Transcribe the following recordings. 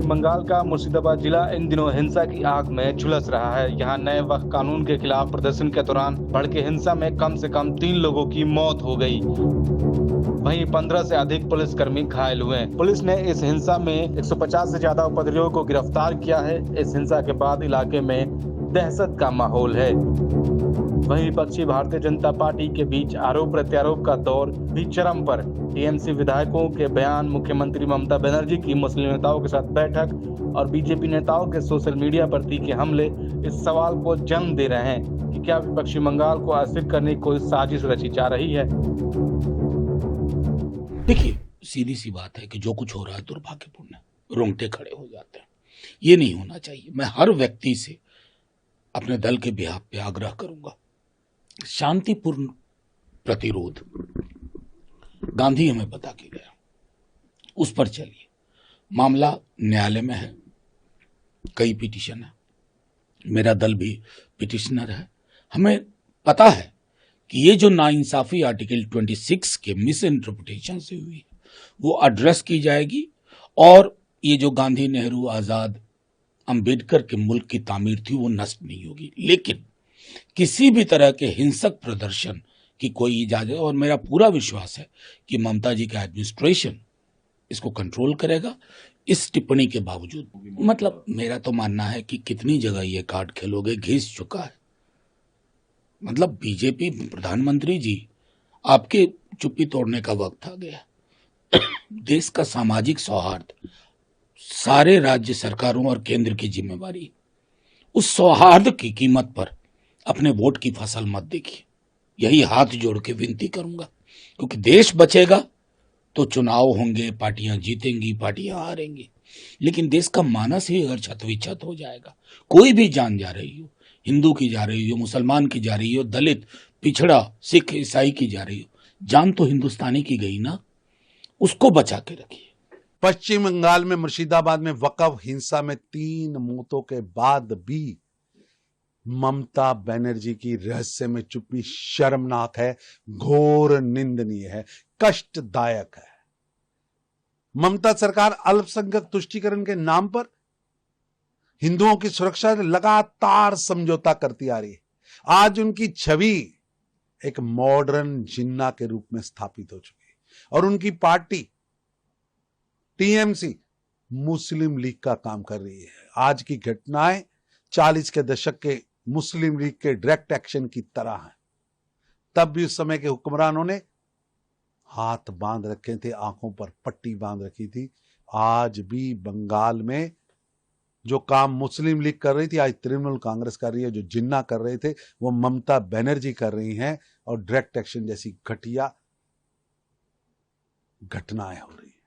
बंगाल का मुर्शिदाबाद जिला इन दिनों हिंसा की आग में झुलस रहा है। यहाँ नए वक्त कानून के खिलाफ प्रदर्शन के दौरान भड़के हिंसा में कम से कम 3 लोगों की मौत हो गई। वहीं 15 से अधिक पुलिसकर्मी घायल हुए। पुलिस ने इस हिंसा में 150 से ज्यादा उपद्रवियों को गिरफ्तार किया है। इस हिंसा के बाद इलाके में दहशत का माहौल है। वहीं विपक्षी भारतीय जनता पार्टी के बीच आरोप प्रत्यारोप का दौर भी चरम पर। टीएमसी विधायकों के बयान, मुख्यमंत्री ममता बनर्जी की मुस्लिम नेताओं के साथ बैठक और बीजेपी नेताओं के सोशल मीडिया पर तीखे हमले इस सवाल को जन्म दे रहे हैं कि क्या विपक्षी बंगाल को अस्थिर करने की कोई साजिश रची जा रही है। देखिए, सीधी सी बात है कि जो कुछ हो रहा है दुर्भाग्यपूर्ण है, रोंगटे खड़े हो जाते हैं। ये नहीं होना चाहिए। मैं हर व्यक्ति से अपने दल के बिहाफ पे आग्रह करूंगा, शांतिपूर्ण प्रतिरोध गांधी हमें बता के गया, उस पर चलिए। मामला न्यायालय में है, कई पिटीशन है, मेरा दल भी पिटिशनर है। हमें पता है कि ये जो नाइंसाफी आर्टिकल 26 के मिस इंटरप्रिटेशन से हुई वो एड्रेस की जाएगी और ये जो गांधी, नेहरू, आजाद, अंबेडकर के मुल्क की तामीर थी वो नष्ट नहीं होगी। लेकिन किसी भी तरह के हिंसक प्रदर्शन की कोई इजाजत, और मेरा पूरा विश्वास है कि ममता जी का एडमिनिस्ट्रेशन इसको कंट्रोल करेगा। इस टिप्पणी के बावजूद मतलब मेरा तो मानना है कि कितनी जगह ये कार्ड खेलोगे, घिस चुका है। मतलब बीजेपी प्रधानमंत्री जी, आपके चुप्पी तोड़ने का वक्त आ गया। देश का सामाजिक सौहार्द सारे राज्य सरकारों और केंद्र की जिम्मेवारी। उस सौहार्द की कीमत पर अपने वोट की फसल मत देखिए। यही हाथ जोड़ के विनती करूंगा, क्योंकि देश बचेगा तो चुनाव होंगे, पार्टियां जीतेंगी, पार्टियां हारेंगी, लेकिन देश का मानस ही अगर छत हो जाएगा, कोई भी जान जा रही हो, हिंदू की जा रही हो, मुसलमान की जा रही हो, दलित, पिछड़ा, सिख, ईसाई की जा रही हो, जान तो हिंदुस्तानी की गई ना, उसको बचा के रखिए। पश्चिम बंगाल में मुर्शिदाबाद में वकफ हिंसा में 3 मौतों के बाद भी ममता बनर्जी की रहस्य में चुप्पी शर्मनाक है, घोर निंदनीय है, कष्टदायक है। ममता सरकार अल्पसंख्यक तुष्टीकरण के नाम पर हिंदुओं की सुरक्षा से लगातार समझौता करती आ रही है। आज उनकी छवि एक मॉडर्न जिन्ना के रूप में स्थापित हो चुकी है और उनकी पार्टी टीएमसी मुस्लिम लीग का काम कर रही है। आज की घटनाएं 40 के दशक के मुस्लिम लीग के डायरेक्ट एक्शन की तरह है। तब भी उस समय के हुक्मरानों ने हाथ बांध रखे थे, आंखों पर पट्टी बांध रखी थी। आज भी बंगाल में जो काम मुस्लिम लीग कर रही थी, आज तृणमूल कांग्रेस कर रही है। जो जिन्ना कर रहे थे वो ममता बनर्जी कर रही हैं और डायरेक्ट एक्शन जैसी घटिया घटनाएं हो रही है।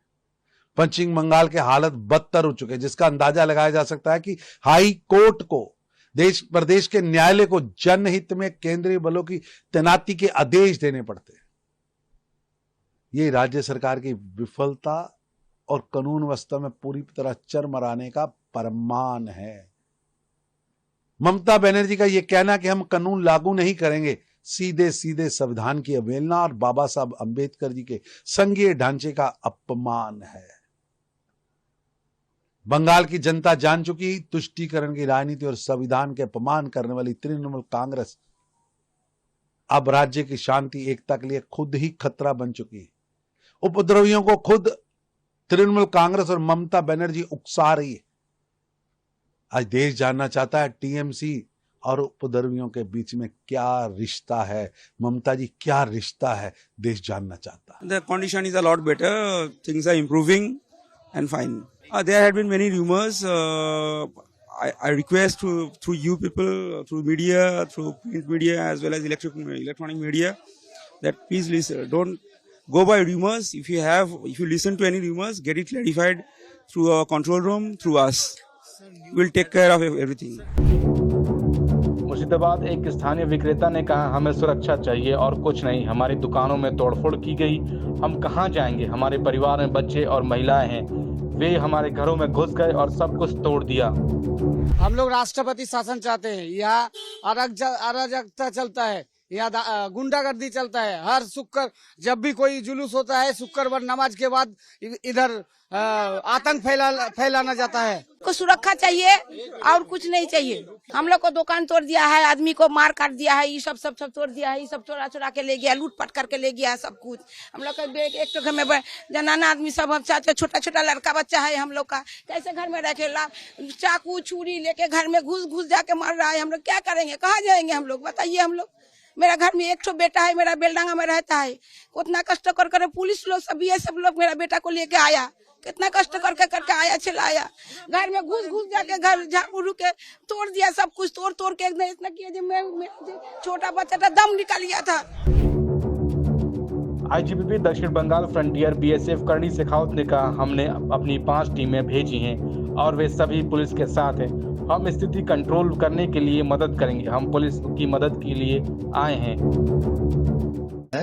पश्चिम बंगाल के हालत बदतर हो चुके हैं, जिसका अंदाजा लगाया जा सकता है कि हाई कोर्ट को, देश प्रदेश के न्यायालय को जनहित में केंद्रीय बलों की तैनाती के आदेश देने पड़ते हैं। ये राज्य सरकार की विफलता और कानून व्यवस्था में पूरी तरह चरमराने का प्रमाण है। ममता बनर्जी का यह कहना कि हम कानून लागू नहीं करेंगे, सीधे सीधे संविधान की अवहेलना और बाबा साहब अंबेडकर जी के संघीय ढांचे का अपमान है। बंगाल की जनता जान चुकी, तुष्टीकरण की राजनीति और संविधान के अपमान करने वाली तृणमूल कांग्रेस अब राज्य की शांति एकता के लिए खुद ही खतरा बन चुकी है। उपद्रवियों को खुद तृणमूल कांग्रेस और ममता बनर्जी उकसा रही है। आज देश जानना चाहता है टीएमसी और उपद्रवियों के बीच में क्या रिश्ता है। ममता जी, क्या रिश्ता है, देश जानना चाहता है। The condition is a lot better. Things are improving and fine. There had been many rumors. I request through you people, through media, through print media as well as electronic media, that please listen. Don't go by rumors. If you listen to any rumors, get it clarified through our control room, through us. We'll take care of everything. Murshidabad एक स्थानीय विक्रेता ने कहा, हमें सुरक्षा चाहिए और कुछ नहीं। हमारी दुकानों में तोड़फोड़ की गई, हम कहां जाएंगे? हमारे परिवार में बच्चे और महिलाएं हैं। वे हमारे घरों में घुस गए और सब कुछ तोड़ दिया। हम लोग राष्ट्रपति शासन चाहते हैं। यहाँ अराजकता चलता है, यहाँ गुंडागर्दी चलता है। हर शुक्र जब भी कोई जुलूस होता है, शुक्रवार नमाज के बाद इधर आतंक फैलाना जाता है। को सुरक्षा चाहिए और कुछ नहीं चाहिए। हम लोग को दुकान तोड़ दिया है, आदमी को मार काट दिया है, ये सब तोड़ दिया है, ये सब चोरा के ले गया, लूट पाट करके ले गया सब कुछ। हम लोग का एक तो घर में जनाना आदमी सब छोटा छोटा लड़का बच्चा है हम लोग का, कैसे घर में रखेला? चाकू छुरी लेके घर में घुस जाके मार रहा है। हम लोग क्या करेंगे, कहाँ जाएंगे हम लोग, बताइए। हम लोग, मेरा घर में एक ठो बेटा है, मेरा बेलडांगा में रहता है। उतना कष्ट कर पुलिस लोग सब ये सब लोग मेरा बेटा को लेके आया, कितना कष्ट करके आया, चिल्लाया। घर में घुस जाके घर झाड़ू के तोड़ दिया, सब कुछ तोड़ के एकदम इतना किया जो मैं छोटा बच्चा था दम निकल गया था। आईजीपी दक्षिण Bengal frontier BSF colonel Shekhawat ने कहा, हमने अपनी 5 टीमें भेजी हैं और वे सभी पुलिस के साथ हैं। हम स्थिति कंट्रोल करने के लिए मदद करेंगे। हम पुलिस की मदद के लिए आए हैं।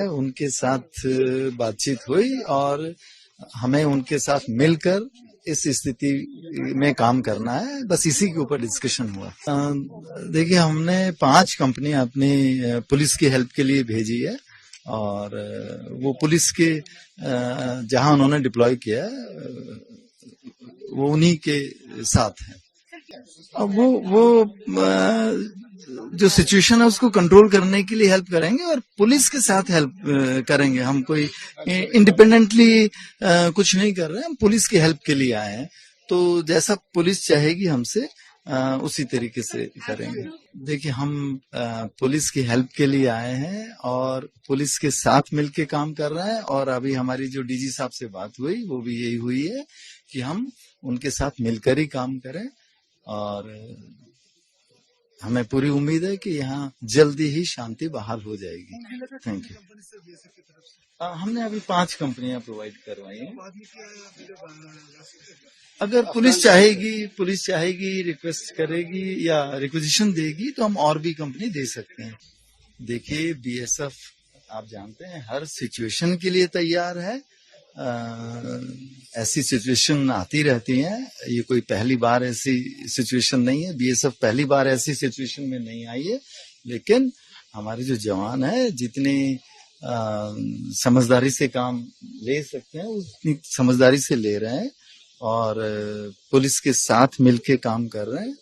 उनके साथ बातचीत हुई और हमें उनके साथ मिलकर इस स्थिति में काम करना है, बस इसी के ऊपर डिस्कशन हुआ। देखिए, हमने 5 कंपनियां अपनी पुलिस की हेल्प के लिए भेजी है और वो पुलिस के जहां उन्होंने डिप्लॉय किया है वो उन्हीं के साथ है। अब वो जो सिचुएशन है उसको कंट्रोल करने के लिए हेल्प करेंगे और पुलिस के साथ हेल्प करेंगे। हम कोई इंडिपेंडेंटली कुछ नहीं कर रहे हैं, हम पुलिस की हेल्प के लिए आए हैं। तो जैसा पुलिस चाहेगी हमसे उसी तरीके से करेंगे। देखिए, हम पुलिस की हेल्प के लिए आए हैं और पुलिस के साथ मिलके काम कर रहे हैं। और अभी हमारी जो डीजी साहब से बात हुई वो भी यही हुई है कि हम उनके साथ मिलकर ही काम करें और हमें पूरी उम्मीद है कि यहाँ जल्दी ही शांति बहाल हो जाएगी। Thank you. हमने अभी 5 कंपनियां प्रोवाइड करवाई हैं। अगर पुलिस चाहेगी, रिक्वेस्ट करेगी या रिक्वेजिशन देगी तो हम और भी कंपनी दे सकते हैं। देखिए, बीएसएफ आप जानते हैं हर सिचुएशन के लिए तैयार है। ऐसी सिचुएशन आती रहती हैं, ये कोई पहली बार ऐसी सिचुएशन नहीं है। बीएसएफ पहली बार ऐसी सिचुएशन में नहीं आई है, लेकिन हमारे जो जवान हैं जितनी समझदारी से काम ले सकते हैं उतनी समझदारी से ले रहे हैं और पुलिस के साथ मिलके काम कर रहे हैं।